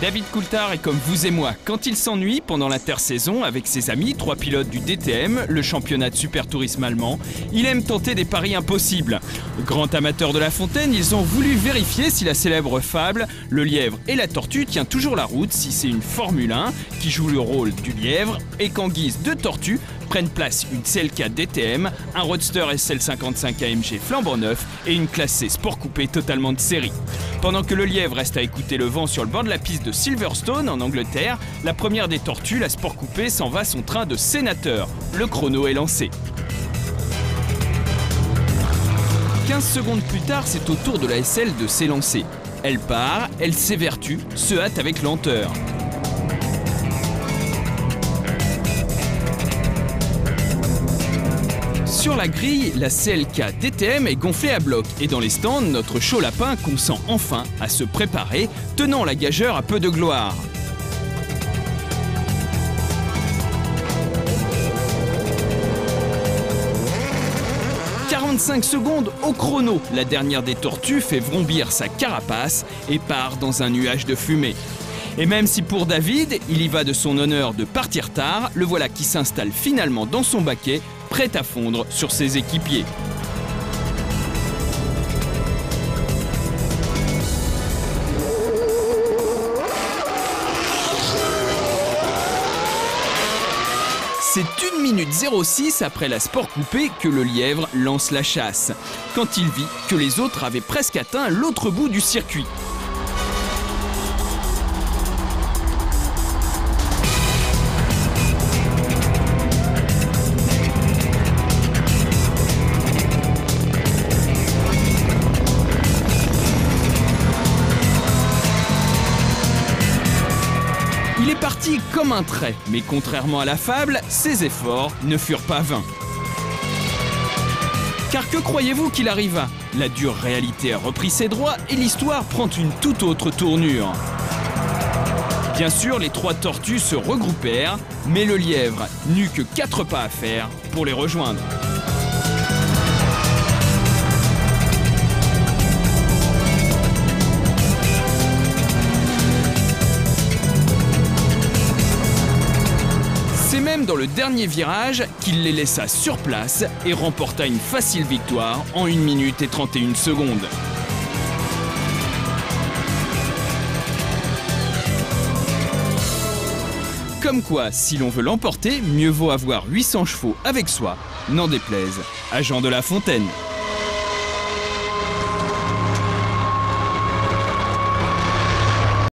David Coulthard est comme vous et moi. Quand il s'ennuie pendant l'intersaison avec ses amis, 3 pilotes du DTM, le championnat de super tourisme allemand, il aime tenter des paris impossibles. Grand amateur de la fontaine, ils ont voulu vérifier si la célèbre fable « Le lièvre et la tortue » tient toujours la route, si c'est une Formule 1 qui joue le rôle du lièvre et qu'en guise de tortue prennent place une CLK DTM, un Roadster SL55 AMG flambant neuf et une classe C sport coupé totalement de série. Pendant que le lièvre reste à écouter le vent sur le bord de la piste de Silverstone en Angleterre, la première des tortues, la sport coupé, s'en va son train de sénateur. Le chrono est lancé. 15 secondes plus tard, c'est au tour de la SL de s'élancer. Elle part, elle s'évertue, se hâte avec lenteur. Sur la grille, la CLK DTM est gonflée à bloc et dans les stands, notre chaud lapin consent enfin à se préparer, tenant la gageure à peu de gloire. « 45 secondes au chrono, la dernière des tortues fait vrombir sa carapace et part dans un nuage de fumée. Et même si pour David, il y va de son honneur de partir tard, le voilà qui s'installe finalement dans son baquet, prêt à fondre sur ses équipiers. C'est 1 minute 06 après la sport coupée que le lièvre lance la chasse, quand il vit que les autres avaient presque atteint l'autre bout du circuit. Il est parti comme un trait, mais contrairement à la fable, ses efforts ne furent pas vains. Car que croyez-vous qu'il arriva? La dure réalité a repris ses droits et l'histoire prend une toute autre tournure. Bien sûr, les 3 tortues se regroupèrent, mais le lièvre n'eut que 4 pas à faire pour les rejoindre. C'est même dans le dernier virage qu'il les laissa sur place et remporta une facile victoire en 1 minute et 31 secondes. Comme quoi, si l'on veut l'emporter, mieux vaut avoir 800 chevaux avec soi, n'en déplaise à Jean de La Fontaine.